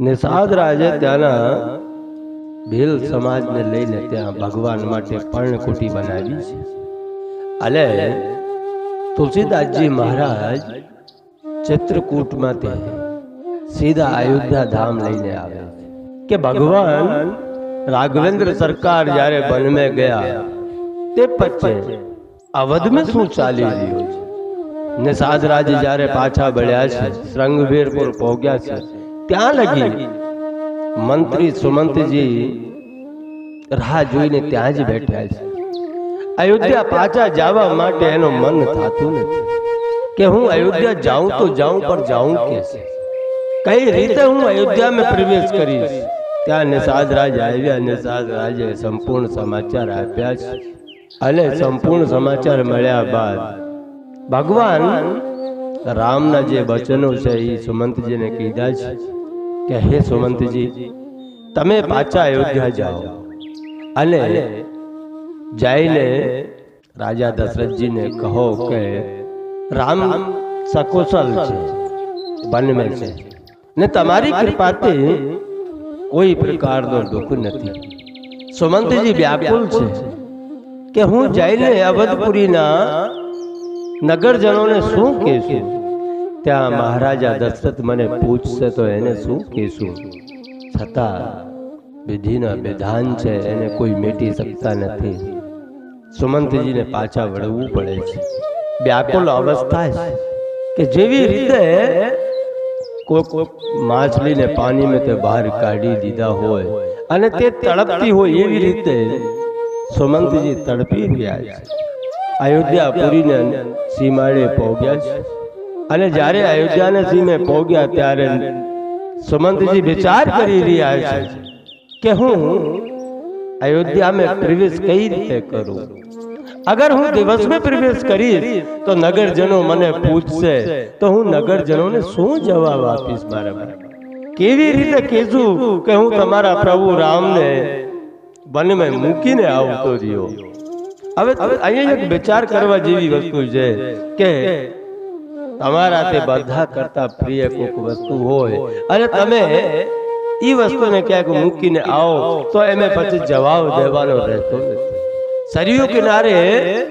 નિષાદ રાજે ત્યાંના ભીલ સમાજને લઈને ત્યાં ભગવાન માટે પર્ણકુટી બનાવી છે. અને તુલસીદાસજી મહારાજ ચિત્રકૂટમાંથી સીધા અયોધ્યા ધામ લઈને આવે કે ભગવાન રાઘવેન્દ્ર સરકાર જ્યારે વન में ગયા તે પછી અવધમાં શું ચાલી રહ્યું છે. નિષાદ રાજ જ્યારે પાછા વળ્યા છે, શ્રંગવીરપુર પહોંચ્યા છે, ત્યાં લગી મંત્રી સુમંતજી રાહ જોઈને ત્યાં જ બેઠા છે. અયોધ્યા પાછા જવા માટે એનો મન થતું નથી કે હું અયોધ્યા જાઉં તો જાઉં, પણ જાઉં કેસે, કઈ રીતે હું અયોધ્યામાં પ્રવેશ કરીશ. ત્યાં નિષાદ રાજ આવ્યા. નિષાદ રાજે સંપૂર્ણ સમાચાર આપ્યા છે. અને સંપૂર્ણ સમાચાર મળ્યા બાદ ભગવાન રામના જે વચનો છે એ સુમંતજીને કીધા છે કે હે સુમંતજી, તમે પાછા અયોધ્યા જાઓ અને જઈને રાજા દશરથજીને કહો કે રામ સકુશલ છે, વન में છે ને તમારી કૃપાથી કોઈ પ્રકારનો દુઃખ નથી. સુમંતજી વ્યાકુલ છે કે હું જઈને અવધપુરીના નગરજનોને શું કહેશું. ત્યાં મહારાજા દશરથ મને પૂછશે તો એને શું કહેશું. છતાં વિધિના વિધાન છે, એને કોઈ મેટી શકતા નથી. સુમંતજીને પાછા વળવું પડે છે. વ્યાકુલ અવસ્થા છે કે જેવી રીતે કોઈ માછલીને પાણીમાં તે બહાર કાઢી દીધા હોય અને તે તડપતી હોય, એવી રીતે સુમંતજી તડપી રહ્યા છે. અયોધ્યાપુરીને સીમાડે પહોંચ્યા છે. અને જ્યારે અયોધ્યાને સીમે પહોંચ્યા ત્યારે સુમંતજી વિચાર કરી રહ્યા છે કે હું અયોધ્યામાં પ્રવેશ કઈ રીતે કરું. અગર હું દિવસ में प्रवेश કરીશ તો નગરજનો મને પૂછશે તો હું નગરજનોને શું જવાબ આપીશ. મારા કેવી રીતે કહેશું કે હું તમારા પ્રભુ રામને વનમાં મૂકીને આવતો રહ્યો. હવે અહીંયા એક વિચાર કરવા જેવી વસ્તુ છે કે તમારા તે બધા કરતા પ્રિય કોઈક વસ્તુ હોય અને તમે એ વસ્તુને ક્યાંક મૂકીને આવો તો એમે પછી જવાબ દેવાનો રહેતો નથી. સરયુ કિનારે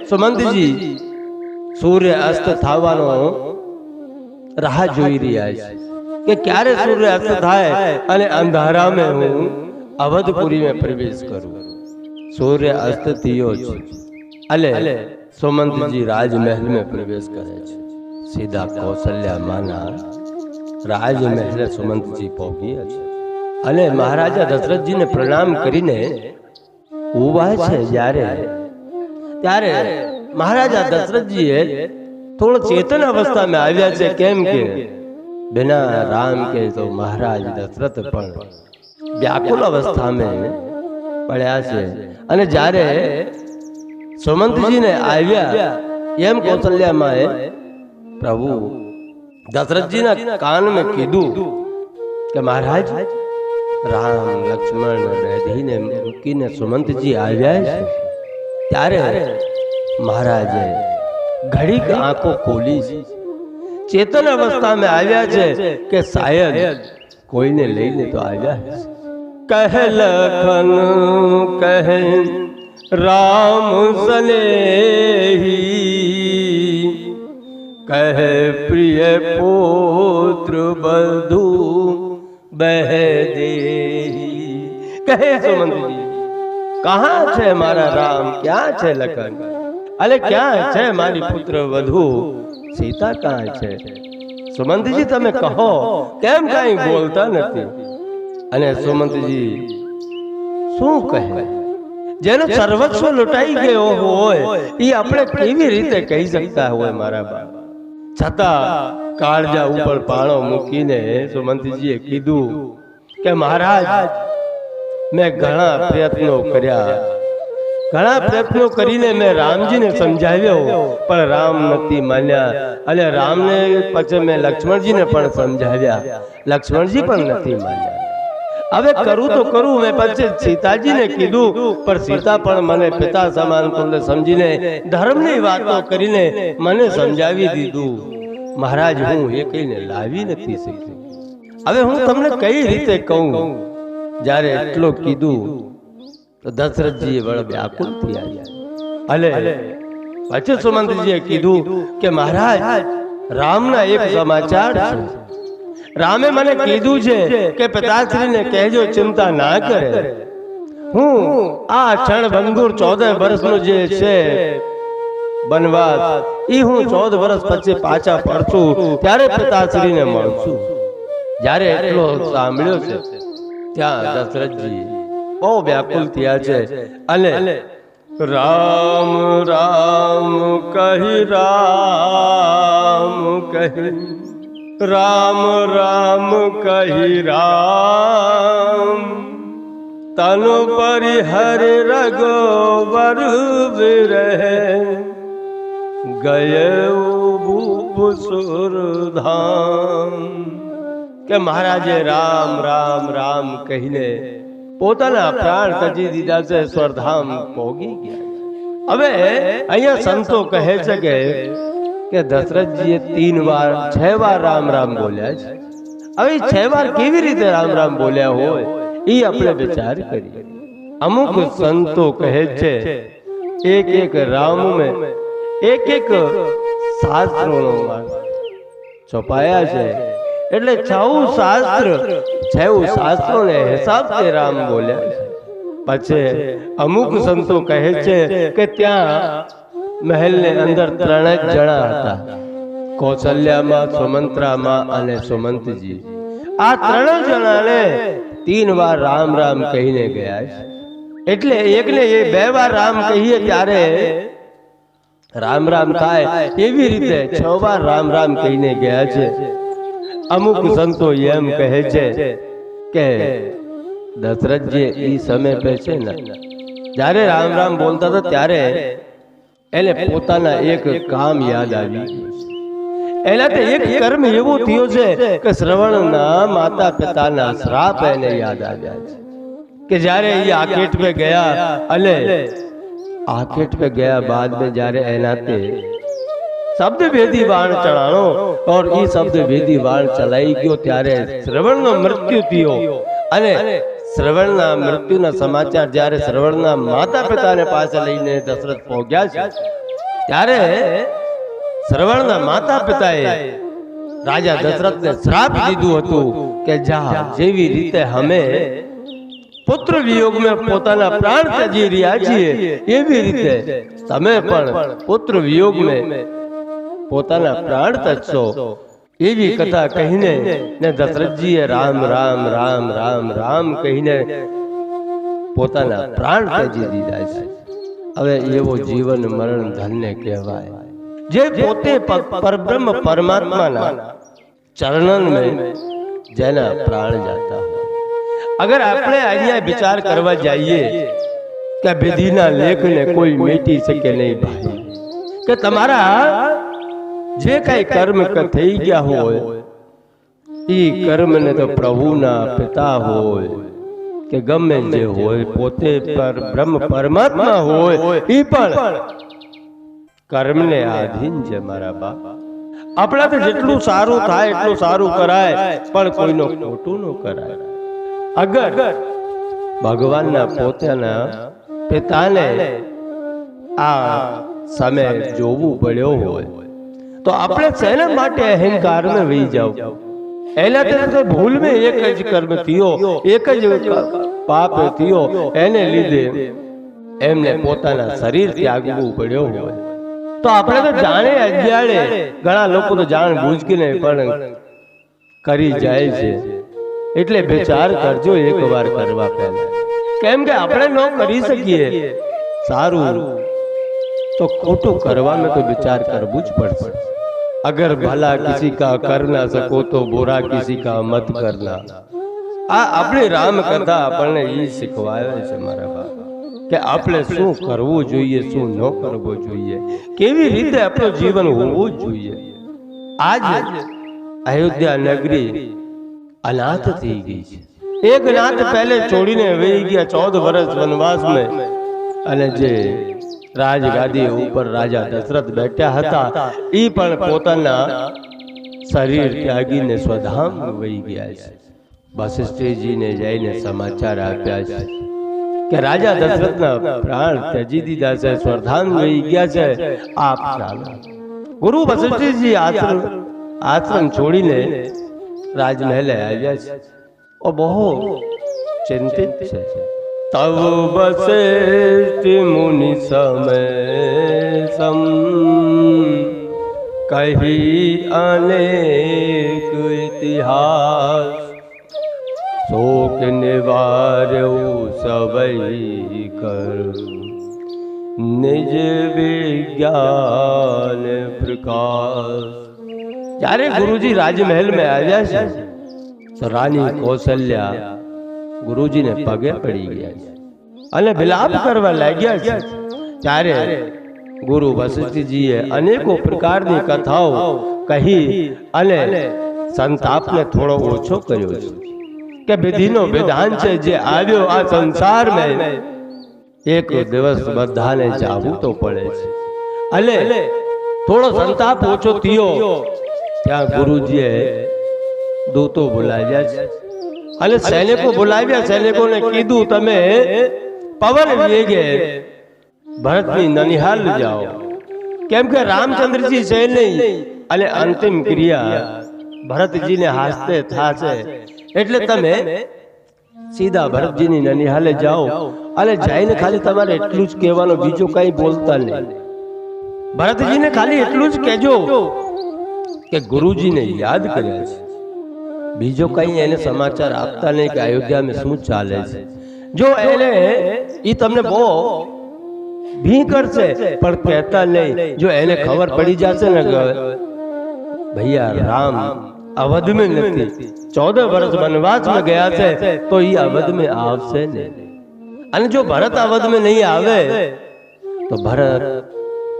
સુમંતજી સૂર્ય અસ્ત થવાનો રાહ જોઈ રહ્યા છે કે ક્યારે સૂર્ય અસ્ત થાય અને અંધારામાં હું અવધપુરીમાં પ્રવેશ કરું. સૂર્ય અસ્ત થયો છે અને સુમંતજી રાજમહેલમાં પ્રવેશ કરે છે. સીધા કૌશલ્યા માના રાજમહેલ સુમંતજી પહોંચ્યા છે અને મહારાજા દશરથજીને પ્રણામ કરીને ઉભા છે. ત્યારે મહારાજા દશરથજીએ થોડો ચેતન અવસ્થામાં આવ્યા છે. કેમ કે बिना राम के तो महाराज दशरथ પણ વ્યાકુલ અવસ્થામાં પડ્યા છે. અને જ્યારે સુમંતજીને આવ્યા એમ કૌશલ્યામાએ પ્રભુ દશરથજીના કાનમાં કીધું કે મહારાજ રામ લક્ષ્મણ બેધીને મૂકીને સુમંતજી આવ્યા છે. ત્યારે મહારાજે ઘડીક આંખો ખોલી છે. ચેતન અવસ્થામાં આવ્યા છે કે શાયદ કોઈને લઈને તો આવ્યા છે. કહે લખન કહે રામ સનેહી, કહે પ્રિય પુત્ર બધુ બહેદેહી. કહે સુમંતજી, કહા છે મારા રામ, ક્યાં છે લખન, અરે ક્યાં છે મારી પુત્ર વધુ સીતા, ક્યાં છે. સુમંતજી તમે કહો, કેમ કઈ બોલતા નથી. અને સુમંતજી શું કહે. જેનો સર્વસ્વ લૂંટાઈ ગયો હોય એ આપણે કેવી રીતે કહી શકતા હોય મારા બાપ. છતાં કાળજા ઉપર પાણો મૂકીને સુમંતજીએ કીધું કે મહારાજ મેં ઘણા પ્રયત્નો કર્યા, ઘણા પ્રયત્નો કરીને મેં રામજીને સમજાવ્યો પણ રામ નથી માન્યા. અને રામને પછી મેં લક્ષ્મણજીને પણ સમજાવ્યા, લક્ષ્મણજી પણ નથી માન્યા. હવે કરું તો કરું. મેં પછી સીતાજીને કીધું પણ સીતા પણ મને પિતા સમાન સમજીને ધર્મની વાતો કરીને મને સમજાવી દીધું. મહારાજ હું એ કઈને લાવી નથી શકી. હવે હું તમને કઈ રીતે કહું? જ્યારે એટલું કીધું તો દશરથજીએ વળ વ્યાકુલ થયા. અલે પછી સુમંતજીએ કીધું કે મહારાજ, રામના એક સમાચાર છે. રામે મને કીધું છે કે પિતાશ્રીને કહેજો ચિંતા ના કરે. હું આ ક્ષણ બંધુર 14 વર્ષનો જે છે વનવાસ, ઈ હું 14 વર્ષ પછી પાછા પડશું ત્યારે પિતાશ્રીને મળશું. જ્યારે એટલો સાંભળ્યો છે ત્યાં દશરથજી બહુ વ્યાકુલ થયા છે અને રામ રામ કહી રામ કહી રામ રામ કહી રામ તનુ પરિહર રઘુબર વિરહે ગયે સુરધામ. કે મહારાજે રામ રામ રામ કહીને પોતાના પ્રાણ તજી દીધા છે, સ્વરધામ પોગી ગયા. હવે અહીંયા સંતો કહે છે કે દશરથજીએ 3 વાર 6 વાર રામ રામ બોલ્યા છે. હવે 6 વાર કેવી રીતે રામ રામ બોલ્યા હોય એ આપણે વિચાર કરીએ. અમુક સંતો કહે છે એક એક રામ में એક એક શાસ્ત્રોનો છપાયા છે, એટલે 6 શાસ્ત્રોને હિસાબથી રામ બોલ્યા છે. પછી અમુક સંતો કહે છે કે ત્યાં મહેલને અંદર 3 જ જણા હતા, કૌશલ્યામાં, સુમંત્રામાં અને સુમંતજી. આ 3 જણાને 3 વાર રામ રામ કહીને ગયા છે. એટલે એકને 2 વાર રામ કહીએ ત્યારે રામ રામ થાય, એવી રીતે 6 વાર રામ રામ કહીને ગયા છે. અમુક સંતો એમ કહે છે કે દશરથજી એ સમય પે છે ને જ્યારે રામ રામ બોલતા હતા ત્યારે એને પોતાના એક કામ યાદ આવ્યું. એનાથી એક કર્મ એવો થયો છે કે શ્રવણના માતા પિતાના શ્રાપ એને યાદ આવ્યા છે. કે જ્યારે એ આકેટ पे ગયા અને आकेट पे गया बाद में जारे एनाते शब्द भेदी बाण चढ़ानो और ई शब्द भेदी बाण चलाई गयो त्यारे श्रवणनो मृत्यु थयो. अने श्रवणना मृत्युना समाचार जारे श्रवणना माता पिताने पासे लईने दशरथ पહોંચ્યા છે ત્યારે શ્રવણના માતા પિતાએ રાજા દશરથને શ્રાપ દીધું હતું કે જા, જેવી રીતે અમે પુત્ર વિયોગ में પોતાના પ્રાણ ત્યજી રહ્યા છીએ એવી રીતે તમે પણ પુત્ર વિયોગ में પોતાના પ્રાણ ત્યજશો. એવી કથા કહીને ને દશરથજીએ રામ રામ રામ રામ રામ કહીને પોતાના પ્રાણ ત્યજી દીધા છે. હવે એવો જીવન મરણ ધન્ય કહેવાય જે પોતે પરબ્રહ્મ પરમાત્માના ચરણન में જેના પ્રાણ જાતા. अगर आपने અહીંયા विचार करवा जाइए कि विधिना लेख ने कोई मेटी सके नहीं भाई, कि तमारा जे कई कर्म થઈ ગયા હોય ई कर्म ने तो प्रभुना पिता होय કે ગમે જે હોય પોતે પર બ્રહ્મ પરમાત્મા હોય ई પણ કર્મને આધીન છે મારા બાપ. આપણાથી જેટલું સારું થાય એટલું સારું કરાય પણ કોઈનો ખોટું ન કરાય. अगर भगवान ना पोताना पिताने आ समय जोवू पड्यो होय तो आपणे सेना माटे अहंकार में वही जाओ. एना तो भूल में एक ज कर्म थियो, एक ज पाप थियो, एने लीधे एमने पोताना शरीर त्यागवू पड्यो होय. तो आपणे तो जाणे अज्ञाने घणा लोको तो जाण बूझकीने पण करी जाय छे. એટલે વિચાર કરજો એક વાર કરવા પહેલા, કેમ કે આપણે ન કરી શકીએ સારું તો ખોટું કરવા में तो विचार करવું જ પડશે. अगर भला किसी का कर ना सको तो बुरा किसी का मत करना. आ अपनी राम कथा આપણને ઈ શીખવાય છે મારા બાપ કે આપણે શું કરવું જોઈએ, શું ન કરવું જોઈએ, કેવી રીતે આપણું જીવન હોવું જોઈએ. આજ અયોધ્યા નગરી अनाथ थी गई है. एक नाथ पहले छोड़ीने वही गया 14 वर्ष वनवास में अने जे राजगादी ऊपर राजा दशरथ बैठा हता ई पण पोताना शरीर त्यागीने स्वधाम वही गया है. વશિષ્ઠજીને જઈને સમાચાર આપ્યા છે કે રાજા દશરથના પ્રાણ ત્યજી દીધા છે, સ્વર્ધામ વહી ગયા છે, આપ ચાલો. ગુરુ વશિષ્ઠજી આશ્રમ છોડીને રાજમહેલે આવ્યા છે. બહુ ચિંતિત છે. તવ વશિષ્ઠ મુનિ સમે સમ કહી અનેક ઇતિહાસ, શોક નિવાર્યો સવૈ કર નિજ વિજ્ઞાન પ્રકાશ. જ્યારે ગુરુજી રાજમહેલ में આવ્યા છે તો રાની કૌશલ્યા ગુરુજીને પગે પડી ગયા છે અને વિલાપ કરવા લાગ્યા છે. ત્યારે ગુરુ વશિષ્ઠજીએ અનેકો પ્રકારની કથાઓ કહી અને સંતાપને થોડો ઓછો કર્યો છે કે વિધિનો વિધાન છે જે આવ્યો આ સંસારમાં, એક દિવસ બધાને જાવું તો પડે છે. અને થોડો સંતાપ ઓછો થયો ત્યાં ગુરુજીએ દૂતો બોલાવ્યા છે અને સૈનિકો બોલાવ્યા. સૈનિકોને કીધું તમે પવન વેગે ભરતની નનિહાલ જાઓ, કેમ કે રામચંદ્રજી છે નહીં અને અંતિમ ક્રિયા ભરતજીને હાસ્તે થાશે, એટલે તમે સીધા ભરતજીની નનિહાલે જાઓ અને જઈને ખાલી તમારે એટલું જ કહેવાનું, બીજું કઈ બોલતા નહીં. ભરતજીને ખાલી એટલું જ કહેજો કે ગુરુજીને યાદ કર્યા છે, બીજો કઈ એને સમાચાર આપતા નહીં કે અયોધ્યામાં શું ચાલે છે. જો એને ઈ તમને બહુ ભી કરશે પણ કહેતા નહીં. જો એને ખબર પડી જશે ને કે ભૈયા રામ અવધ में નથી, 14 વર્ષ વનવાસ में ગયા છે, તો ઈ અવધ में આવશે ને. અને જો ભરત અવધ में નહીં આવે તો ભરત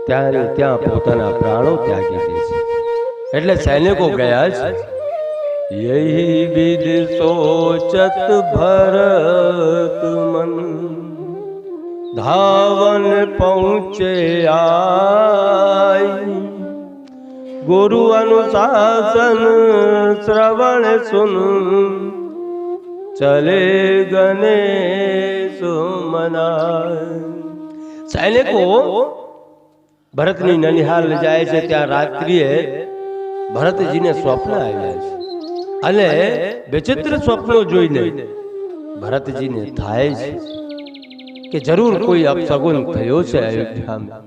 ત્યાં પોતાના પ્રાણો ત્યાગી દેશે. એટલે સૈનિકો ગયા છે. यही विधि सोचत भरत मन, धावन पहुँचे आई, गुरु अनुशासन श्रवण सुन, चले गणेश मनाय. सैनिको भरतनी ननिहाल जाए છે. ત્યાં રાત્રિએ ભરતજીને સ્વપ્ન આવ્યા છે અને વિચિત્ર સ્વપ્નો જોઈને ભરતજીને થાય છે કે જરૂર કોઈ અપશગુન થયો છે અયોધ્યામાં.